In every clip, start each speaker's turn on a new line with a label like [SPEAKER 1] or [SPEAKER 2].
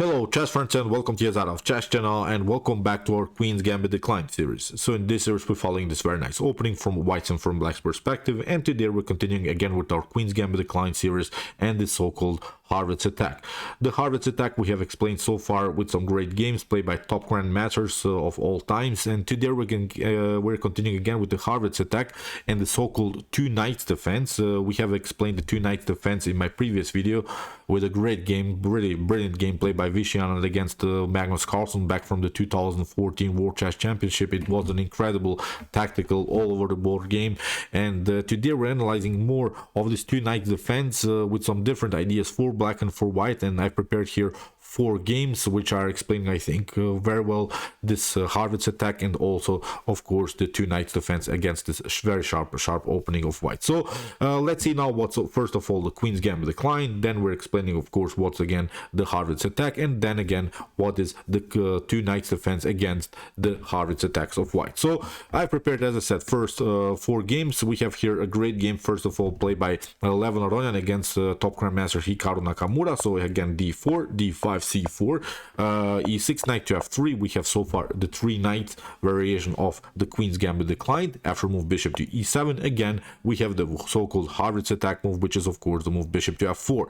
[SPEAKER 1] Hello chess friends and welcome to Yazarov Chess channel and welcome back to our Queen's Gambit Decline series. So in this series we're following this very nice opening from White's and from Black's perspective, and today we're continuing again with our Queen's Gambit Decline series and the so-called Harrwitz Attack. The Harrwitz Attack we have explained so far with some great games played by top grandmasters of all times, and today we're continuing again with the Harrwitz Attack and the so-called two knights defense. We have explained the two knights defense in my previous video with a great game, really brilliant game played by Viciana against Magnus Carlsen back from the 2014 World Chess Championship. It was an incredible tactical all over the board game, and today we're analyzing more of this two knights defense with some different ideas for black and for white, and I prepared here 4 games which are explaining, I think, very well this Harrwitz Attack, and also of course the two knights defense against this very sharp opening of white. So let's see now what's first of all the Queen's Gambit Decline, then we're explaining of course what's again the Harrwitz Attack, and then again what is the two knights defense against the Harrwitz attacks of white. So I prepared, as I said, first 4 games. We have here a great game first of all played by Levon Aronian against top grandmaster Hikaru Nakamura. So again d4, d5, c4, e6, knight to f3. We have so far the 3 knight variation of the Queen's Gambit Decline. After move bishop to e7, again we have the so-called Harrwitz Attack move, which is of course the move bishop to f4.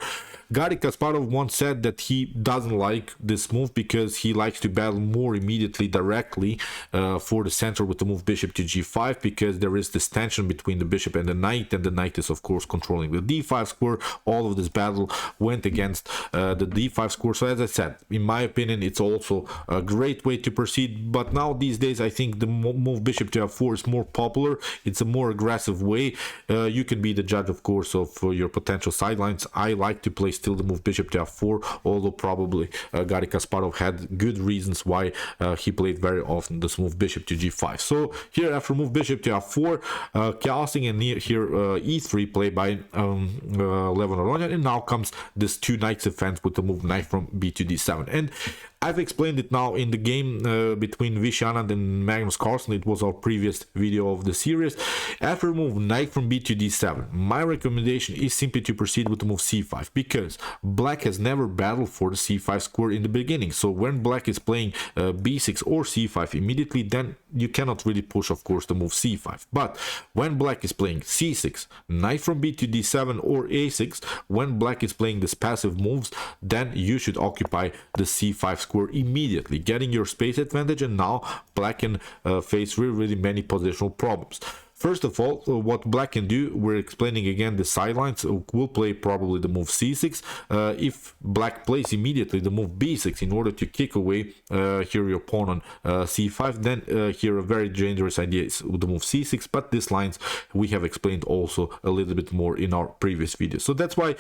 [SPEAKER 1] Garry Kasparov once said that he doesn't like this move because he likes to battle more immediately directly for the center with the move bishop to g5, because there is this tension between the bishop and the knight is of course controlling the d5 square. All of this battle went against the d5 square. So as I said, in my opinion, it's also a great way to proceed, but now these days I think the move bishop to f4 is more popular. It's a more aggressive way. You can be the judge of course of your potential sidelines. I like to play still the move bishop to f4, although probably Garry Kasparov had good reasons why he played very often this move bishop to g5. So here after move bishop to f4, Qxd3 and here e3 played by Levon Aronian, and now comes this two knights defense with the move knight from b to d7. And I've explained it now in the game between Viciana and Magnus Carlsen. It was our previous video of the series. After move knight from b to d7, my recommendation is simply to proceed with the move c5, because black has never battled for the c5 square in the beginning. So when black is playing b6 or c5 immediately, then you cannot really push of course the move c5. But when black is playing c6, knight from b to d7 or a6, when black is playing these passive moves, then you should occupy the c5 square immediately, getting your space advantage, and now black can face really many positional problems. First of all, what black can do, we're explaining again the sidelines. Will play probably the move c6. If black plays immediately the move b6 in order to kick away here your pawn on c5, then here a very dangerous idea is the move c6, but these lines we have explained also a little bit more in our previous video. So that's why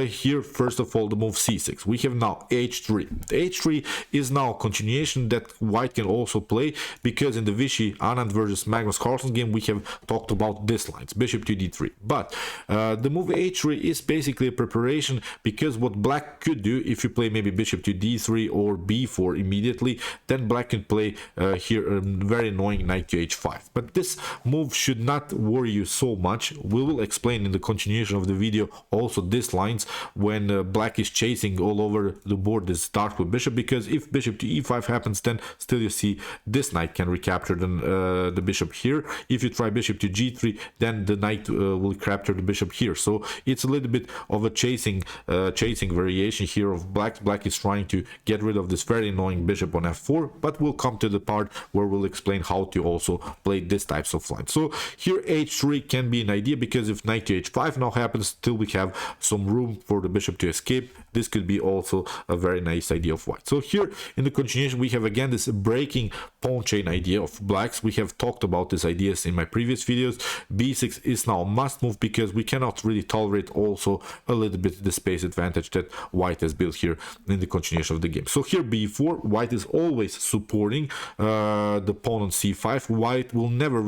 [SPEAKER 1] here first of all the move c6. We have now h3. h3 is now a continuation that white can also play, because in the Vichy Anand versus Magnus Carlsen game we have talked about this lines, bishop to d3. But the move h3 is basically a preparation, because what black could do, if you play maybe bishop to d3 or b4 immediately, then black can play here a very annoying knight to h5. But this move should not worry you so much. We will explain in the continuation of the video also these lines when black is chasing all over the board this dark with bishop, because if bishop to e5 happens, then still you see this knight can recapture the bishop here. If you try bishop to g3, then the knight will capture the bishop here. So it's a little bit of a chasing variation here of black. Black is trying to get rid of this very annoying bishop on f4, but we'll come to the part where we'll explain how to also play this types of lines. So here h3 can be an idea, because if knight to h5 now happens, still we have some room for the bishop to escape. This could be also a very nice idea of white. So here in the continuation we have again this breaking pawn chain idea of blacks. We have talked about these ideas in my previous videos. b6 is now a must move, because we cannot really tolerate also a little bit the space advantage that white has built here in the continuation of the game. So here b4, white is always supporting the pawn on c5. White will never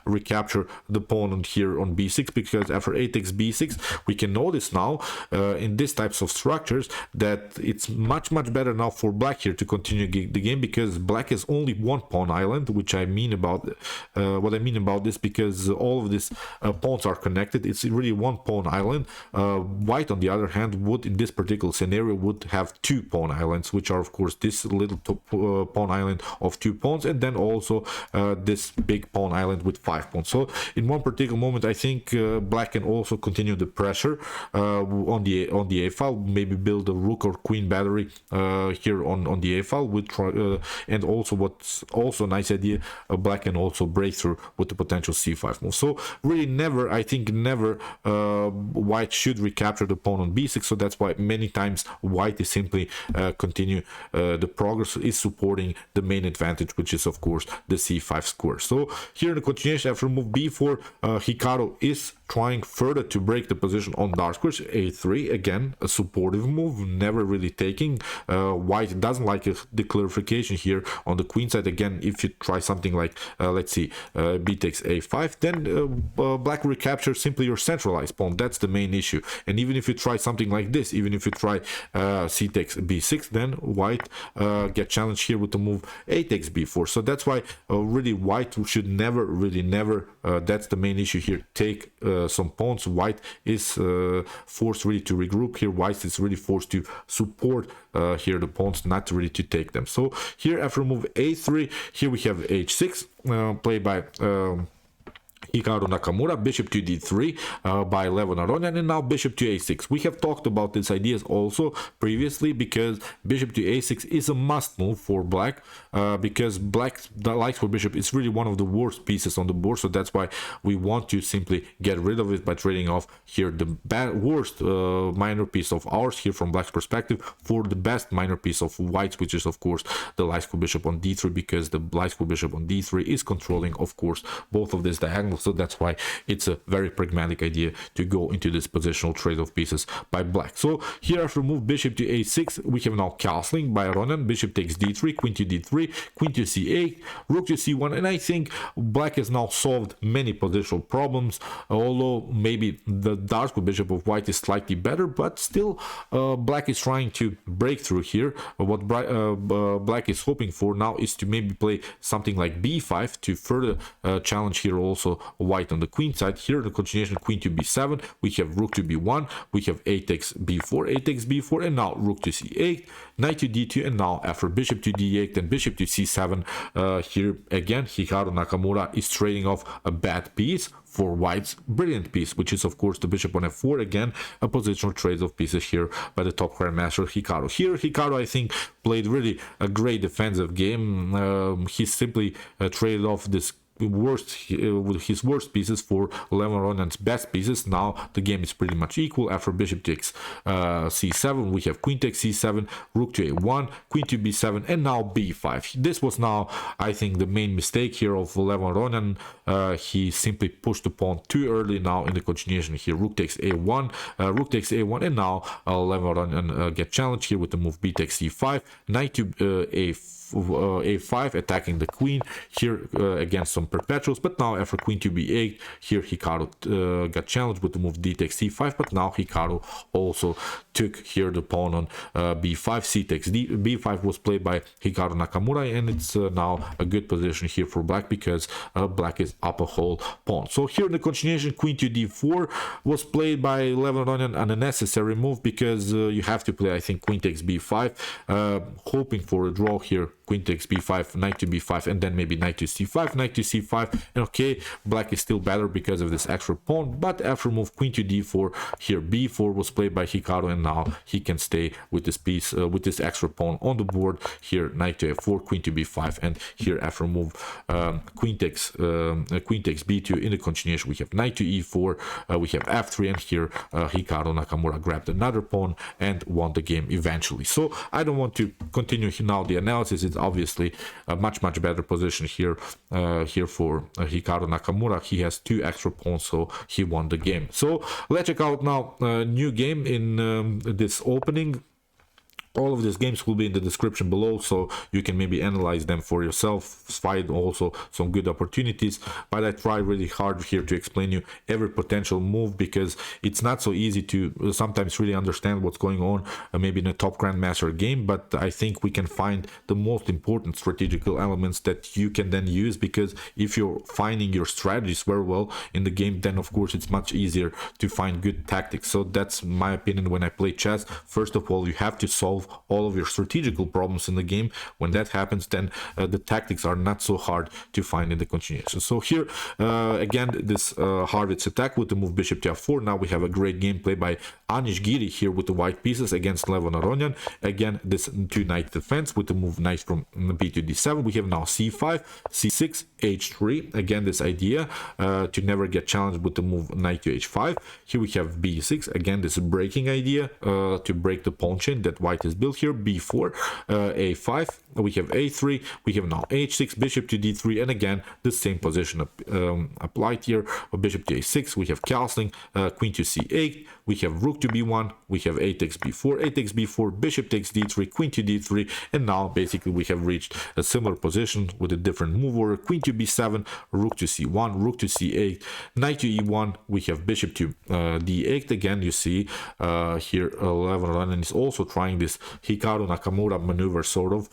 [SPEAKER 1] recapture the pawn on here on b6, because after a takes b6 we can notice now in these types of structures that it's much better now for black here to continue the game, because black is only one pawn island, which I mean about what I mean about this, because all of these pawns are connected. It's really one pawn island. White on the other hand would, in this particular scenario, would have two pawn islands, which are of course this little pawn island of two pawns, and then also this big pawn island with 5 pawns. So in one particular moment I think black can also continue the pressure on the a file, maybe build a rook or queen battery here on the a file with and also what's also a nice idea, black can also break through with the potential c5 move. So really never, I think never white should recapture the pawn on b6. So that's why many times white is simply continue the progress, is supporting the main advantage, which is of course the c5 square. So here in the continuation, after move b4, Hikaru is trying further to break the position on dark squares. a3, again a supportive move, never really taking. White doesn't like the clarification here on the queen side. Again, if you try something like let's see, b takes a5, then black recaptures simply your centralized pawn. That's the main issue. And even if you try something like this, even if you try c takes b6, then white get challenged here with the move a takes b4. So that's why really white should never, really never, that's the main issue here, take some pawns. White is forced really to regroup here. White is really forced to support here the pawns, not really to take them. So here after move a3, here we have h6 played by Hikaru Nakamura, bishop to d3 by Levon Aronian, and now bishop to a6. We have talked about these ideas also previously, because bishop to a6 is a must move for black, because black's light for bishop is really one of the worst pieces on the board. So that's why we want to simply get rid of it by trading off here the worst minor piece of ours here from black's perspective for the best minor piece of white's, which is of course the light square bishop on d3, because the light square bishop on d3 is controlling of course both of these diagonals. So that's why it's a very pragmatic idea to go into this positional trade of pieces by black. So here after move bishop to a6, we have now castling by Aronian. Bishop takes d3, queen to d3, queen to c8, rook to c1, and I think black has now solved many positional problems, although maybe the dark square bishop of white is slightly better, but still black is trying to break through here. What black is hoping for now is to maybe play something like b5 to further challenge here also white on the queen side. Here in the continuation, queen to b7, we have rook to b1, we have a takes b4, and now rook to c8, knight to d2, and now after bishop to d8 and bishop to c7, here again Hikaru Nakamura is trading off a bad piece for white's brilliant piece, which is of course the bishop on f4. Again, a positional trade of pieces here by the top grandmaster Hikaru. Here Hikaru, I think, played really a great defensive game. He simply traded off this with his worst pieces for Levon Aronian's best pieces. Now the game is pretty much equal. After bishop takes c7, we have queen takes c7, rook to a1, queen to b7, and now b5. This was now, I think, the main mistake here of Levon Aronian. He simply pushed the pawn too early. Now in the continuation here, rook takes a1, and now Levon Aronian get challenged here with the move b takes c5, knight to a5, attacking the queen here against some perpetuals. But now after queen to b8, here Hikaru got challenged with the move d takes c5, but now Hikaru also took here the pawn on b5, c takes b5 was played by Hikaru Nakamura, and it's now a good position here for black, because black is up a whole pawn. So here in the continuation, queen to d4 was played by Levon Aronian, an unnecessary move, because you have to play, I think, queen takes b5, hoping for a draw here. Queen takes b5, knight to b5, and then maybe knight to c5, knight to c5, and okay, black is still better because of this extra pawn. But after move queen to d4, here b4 was played by Hikaru, and now he can stay with this piece, with this extra pawn on the board. Here knight to f4, queen to b5, and here after move queen takes b2. In the continuation, we have knight to e4, we have f3, and here Hikaru Nakamura grabbed another pawn and won the game eventually. So I don't want to continue now the analysis. It's obviously a much better position here for Hikaru Nakamura. He has two extra pawns, so he won the game. So let's check out now a new game in this opening All of these games will be in the description below, so you can maybe analyze them for yourself, find also some good opportunities. But I try really hard here to explain you every potential move, because it's not so easy to sometimes really understand what's going on maybe in a top grandmaster game. But I think we can find the most important strategical elements that you can then use, because if you're finding your strategies very well in the game, then of course it's much easier to find good tactics. So that's my opinion when I play chess. First of all, you have to solve all of your strategical problems in the game. When that happens, then the tactics are not so hard to find in the continuation. So here again, this Harrwitz Attack with the move bishop to f4. Now we have a great gameplay by Qxd3 here with the white pieces against Levon Aronian. Again, this two knight defense with the move knight from b to d7. We have now c5, c6, h3. Again, this idea to never get challenged with the move knight to h5. Here we have b6. Again, this breaking idea to break the pawn chain that white is built here. b4, a5. We have a3. We have now h6, bishop to d3, and again the same position applied here. Bishop to a6. We have castling, queen to c8. We have rook to b1. We have a takes b4, a takes b4, bishop takes d3, queen to d3, and now basically we have reached a similar position with a different move order. Queen to b7, rook to c1, rook to c8, knight to e1. We have bishop to d8. Again, you see here Levon Aronian is also trying this Hikaru Nakamura maneuver sort of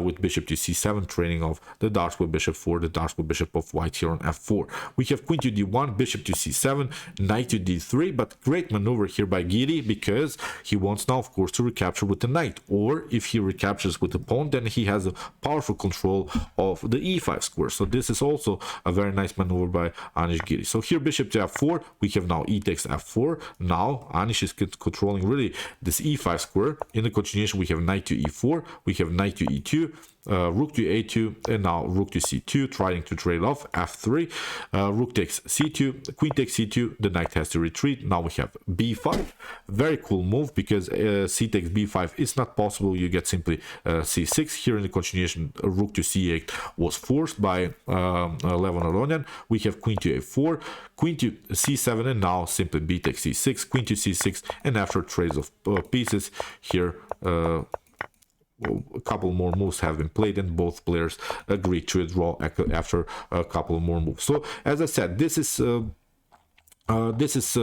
[SPEAKER 1] with bishop to c7, training off the dark square bishop for the dark square bishop of white here on f4. We have queen to d1, bishop to c7, knight to d3, but great maneuver here by Giri, because he wants now of course to recapture with the knight, or if he recaptures with the pawn, then he has a powerful control of the e5 square. So this is also a very nice maneuver by Qxd3. So here bishop to f4. We have now e takes f4. Now Anish is controlling really this e5 square. In the continuation, we have knight to e4. We have knight to e2. Rook to a2, and now rook to c2, trying to trade off f3. Rook takes c2, queen takes c2, the knight has to retreat. Now we have b5. Very cool move, because c takes b5 is not possible. You get simply c6. Here in the continuation, rook to c8 was forced by Levon Aronian. We have queen to a4, queen to c7, and now simply b takes c6, queen to c6, and after trades of pieces here, a couple more moves have been played, and both players agree to a draw after a couple more moves. So as I said, this is a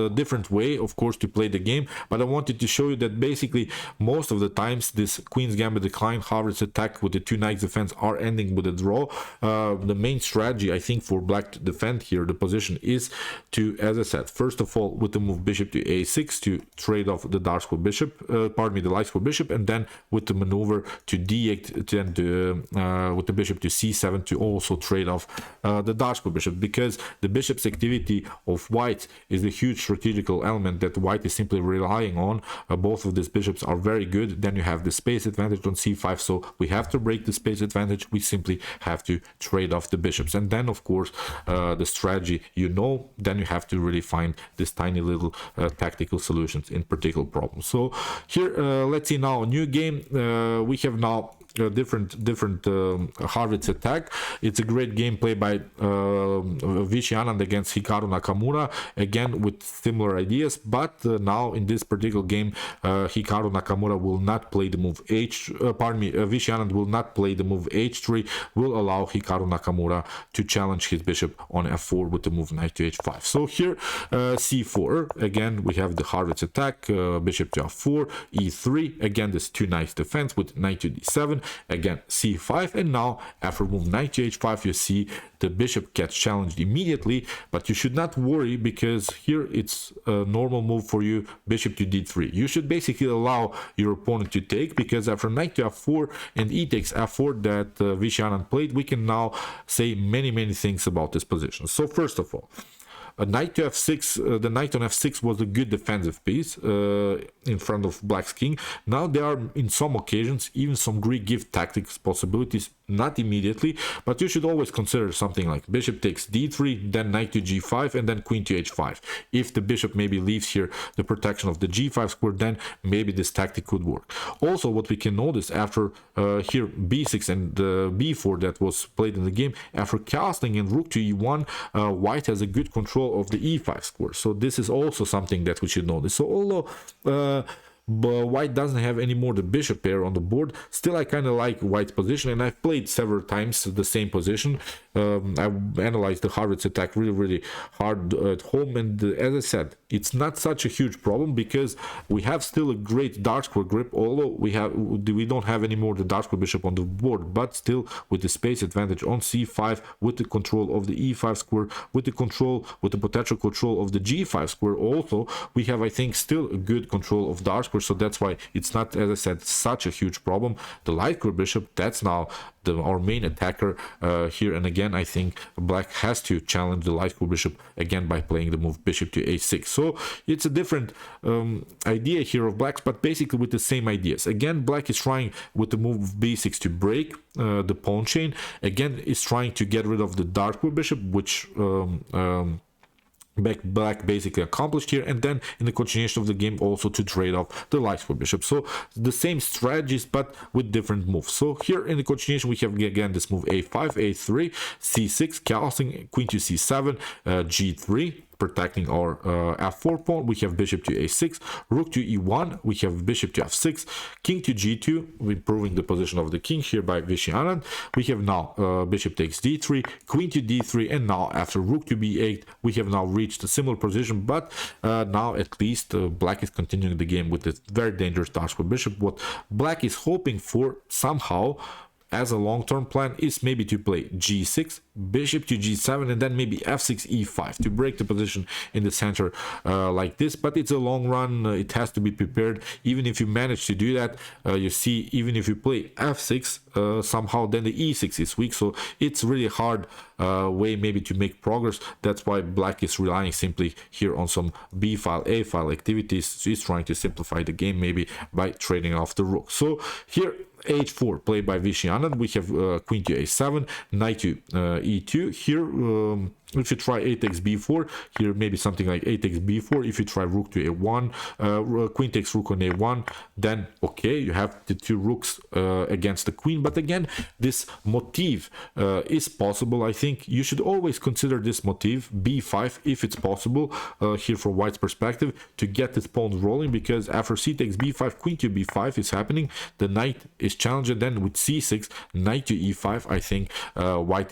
[SPEAKER 1] different way, of course, to play the game, but I wanted to show you that basically most of the times this Queen's Gambit decline, Harrwitz Attack with the two knights defense are ending with a draw. The main strategy, I think, for black to defend here the position is to, as I said, first of all with the move bishop to a6 to trade off the dark square bishop, pardon me, the light square bishop, and then with the maneuver to d8, then with the bishop to c7 to also trade off the dark square bishop, because the bishop's activity of white is a huge strategical element that white is simply relying on. Both of these bishops are very good. Then you have the space advantage on c5, so we have to break the space advantage. We simply have to trade off the bishops, and then of course the strategy, then you have to really find this tiny little tactical solutions in particular problems. So here let's see now a new game. We have now different Harrwitz Attack. It's a great gameplay by Vishy Anand against Hikaru Nakamura, again with similar ideas, but now in this particular game Hikaru Nakamura will not play the move Vishy Anand will not play the move h3, will allow Hikaru Nakamura to challenge his bishop on f4 with the move knight to h5. So here c4, again we have the Harrwitz Attack, bishop to f4, e3, again this two knights defense with knight to d7, again c5, and now after move knight to h5 you see the bishop gets challenged immediately, but you should not worry, because here it's a normal move for you, bishop to d3. You should basically allow your opponent to take, because after knight to f4 and e takes f4 that Vishy Anand played, we can now say many things about this position. So first of all, knight to f6, the knight on f6 was a good defensive piece in front of black's king. Now there are in some occasions even some Greek gift tactics possibilities, not immediately, but you should always consider something like bishop takes d3, then knight to g5, and then queen to h5. If the bishop maybe leaves here the protection of the g5 square, then maybe this tactic could work. Also, what we can notice after here b6 and b4 that was played in the game, after castling and rook to e1, white has a good control of the e5 square. So this is also something that we should notice. So although but white doesn't have anymore the bishop pair on the board. Still, I kind of like white's position, and I've played several times the same position. I analyzed the Harrwitz Attack really hard at home, and as I said, it's not such a huge problem because we have still a great dark square grip, although we don't have anymore the dark square bishop on the board, but still with the space advantage on c5, with the control of the e5 square, with the potential control of the g5 square. Also, we have, I think, still a good control of dark square, so that's why it's not, as I said, such a huge problem. The light square bishop, that's now our main attacker here, and again, I think black has to challenge the light square bishop again by playing the move bishop to a6. So it's a different idea here of blacks, but basically with the same ideas. Again, black is trying with the move b6 to break the pawn chain. Again, is trying to get rid of the dark square bishop, which black basically accomplished here, and then in the continuation of the game also to trade off the light square bishop. So the same strategies but with different moves. So here in the continuation we have again this move a5, a3, c6, casting, queen to c7, g3, protecting our f4 pawn. We have bishop to a6, rook to e1, we have bishop to f6, king to g2, improving the position of the king here by Vishy Anand. We have now bishop takes d3, queen to d3, and now after rook to b8 we have now reached a similar position, but now at least black is continuing the game with this very dangerous dark square bishop. What black is hoping for somehow as a long-term plan is maybe to play g6, bishop to g7, and then maybe f6, e5 to break the position in the center like this. But it's a long run, it has to be prepared. Even if you manage to do that, you see, even if you play f6 somehow, then the e6 is weak, so it's really hard way maybe to make progress. That's why black is relying simply here on some b file, a file activities. So he's trying to simplify the game maybe by trading off the rook. So here h4 played by Vishy Anand. We have queen to a7, knight to e2. Here if you try a takes b4, here maybe something like a takes b4. If you try rook to a1, queen takes rook on a1, then okay, you have the two rooks against the queen. But again, this motif is possible. I think you should always consider this motif b5 if it's possible here from white's perspective to get this pawn rolling, because after c takes b5, queen to b5 is happening, the knight is challenged, and then with c6, knight to e5, I think white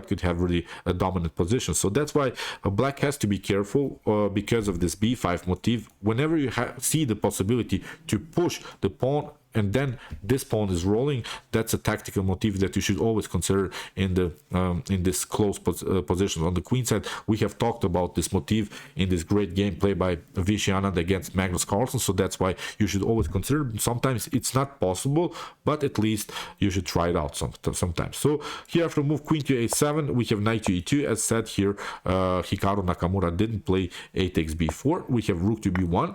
[SPEAKER 1] could have really a dominant position. So that's why black has to be careful because of this b5 motif. Whenever you see the possibility to push the pawn and then this pawn is rolling, that's a tactical motif that you should always consider in the in this close position. On the queen side, we have talked about this motif in this great game played by Vishy Anand against Magnus Carlsen, so that's why you should always consider. Sometimes it's not possible, but at least you should try it out sometimes. So here after move queen to a7, we have knight to e2. As said here, Hikaru Nakamura didn't play a takes b4. We have rook to b1.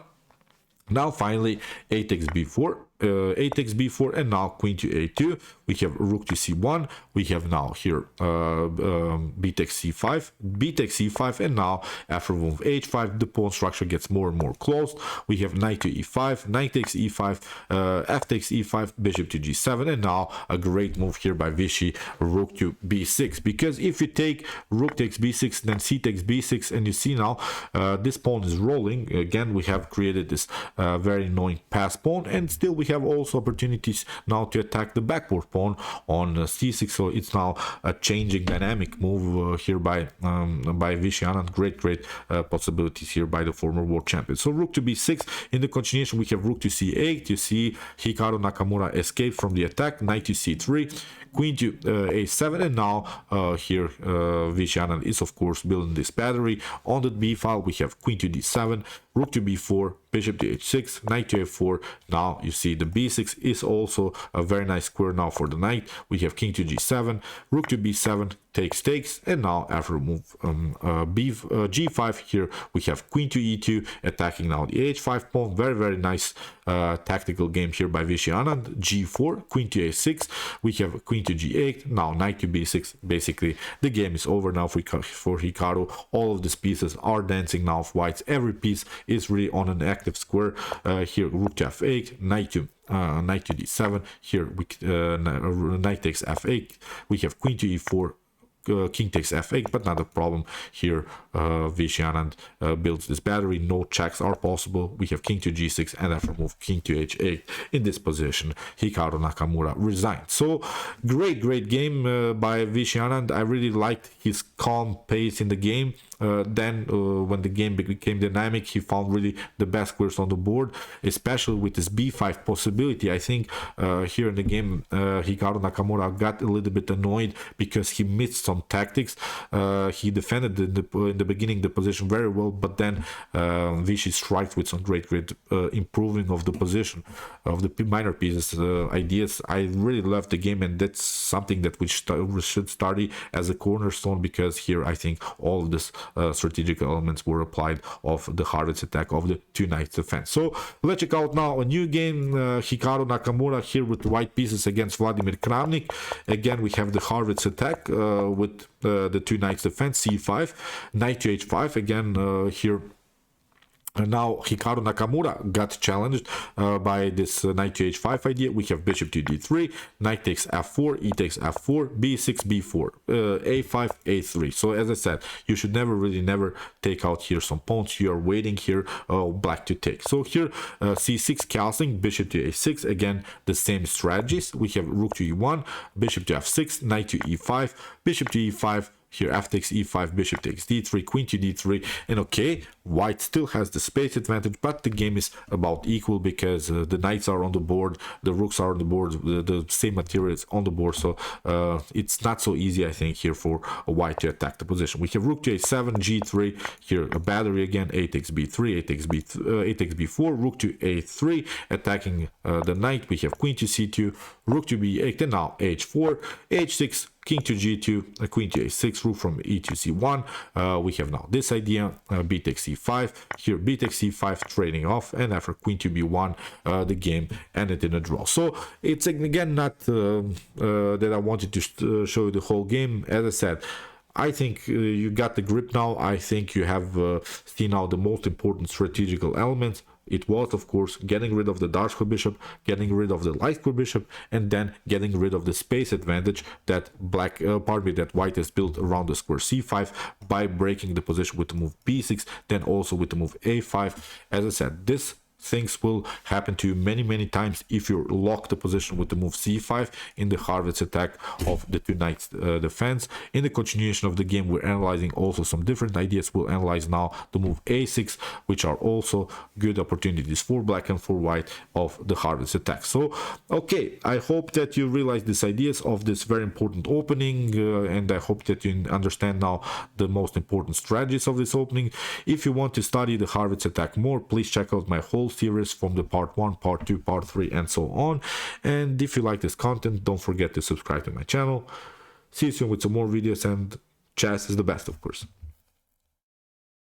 [SPEAKER 1] Now finally a takes b4, a takes b4, and now queen to a2. We have rook to c1. We have now here b takes c5, b takes c5, and now after move h5, the pawn structure gets more and more closed. We have knight to e5, knight takes e5, f takes e5, bishop to g7, and now a great move here by Vishy, rook to b6. Because if you take rook takes b6, then c takes b6, and you see now this pawn is rolling. Again, we have created this very annoying pass pawn, and still we have also opportunities now to attack the backward pawn on c6. So it's now a changing dynamic move here by Vishy Anand. Great possibilities here by the former world champion. So rook to b6. In the continuation, we have rook to c8. You see Hikaru Nakamura escape from the attack. Knight to c3, queen to a7, and now here Vishy Anand is of course building this battery. On the b file, we have queen to d7, rook to b4, bishop to h6, knight to f4. Now you see the b6 is also a very nice square now for the knight. We have king to g7, rook to b7, takes, and now after move g5, here we have queen to e2, attacking now the h5 pawn. Very nice tactical game here by Vishy Anand. G4, queen to a6, we have queen to g8, now knight to b6. Basically the game is over now for Hikaru. All of these pieces are dancing now of whites. Every piece is really on an active square. Here rook to f8, knight to d7. Here we knight takes f8. We have queen to e4, king takes f8, but not a problem here. Vicianand builds this battery. No checks are possible. We have king to g6 and after move king to h8. In this position, Hikaru Nakamura resigned. So great game by Vicianand. I really liked his calm pace in the game. Then when the game became dynamic, he found really the best squares on the board, especially with this b5 possibility. I think here in the game, Hikaru Nakamura got a little bit annoyed because he missed some tactics. He defended in the beginning the position very well, but then Vichy striked with some great improving of the position of the minor pieces ideas. I really loved the game, and that's something that we should study as a cornerstone, because here I think all of this strategic elements were applied of the Harrwitz Attack of the two knights defense. So let's check out now a new game. Hikaru Nakamura here with white pieces against Vladimir Kramnik. Again, we have the Harrwitz Attack with the two knights defense, c5, knight to h5. Again, here now Hikaru Nakamura got challenged by this knight to h5 idea. We have bishop to d3, knight takes f4, e takes f4, b6, b4, a5, a3. So as I said, you should never take out here some pawns. You are waiting here black to take. So here c6 castling, bishop to a6. Again, the same strategies. We have rook to e1, bishop to f6, knight to e5, bishop to e5. Here f takes e5, bishop takes d3, queen to d3, and okay, white still has the space advantage, but the game is about equal because the knights are on the board, the rooks are on the board, the same materials on the board, so it's not so easy, I think, here for white to attack the position. We have rook to a7, g3, here a battery again, a takes b3, a takes b4, rook to a3, attacking the knight. We have queen to c2, rook to b8, and now h4, h6, king to g2, queen to a6, rook from e to c1. We have now this idea, b takes c5, here b takes c5, trading off, and after queen to b1, the game ended in a draw. So it's again not that I wanted to show you the whole game. As I said, I think you got the grip now. I think you have seen now the most important strategical elements. It was, of course, getting rid of the dark square bishop, getting rid of the light square bishop, and then getting rid of the space advantage that that white has built around the square c5 by breaking the position with the move b6, then also with the move a5. As I said, this things will happen to you many times if you lock the position with the move c5 in the Harrwitz Attack of the two knights defense. In the continuation of the game, we're analyzing also some different ideas. We'll analyze now the move a6, which are also good opportunities for black and for white of the Harrwitz Attack. So okay, I hope that you realize these ideas of this very important opening, and I hope that you understand now the most important strategies of this opening. If you want to study the Harrwitz Attack more, please check out my whole series from the part 1, part 2, part 3, and so on. And if you like this content, don't forget to subscribe to my channel. See you soon with some more videos, and chess is the best, of course.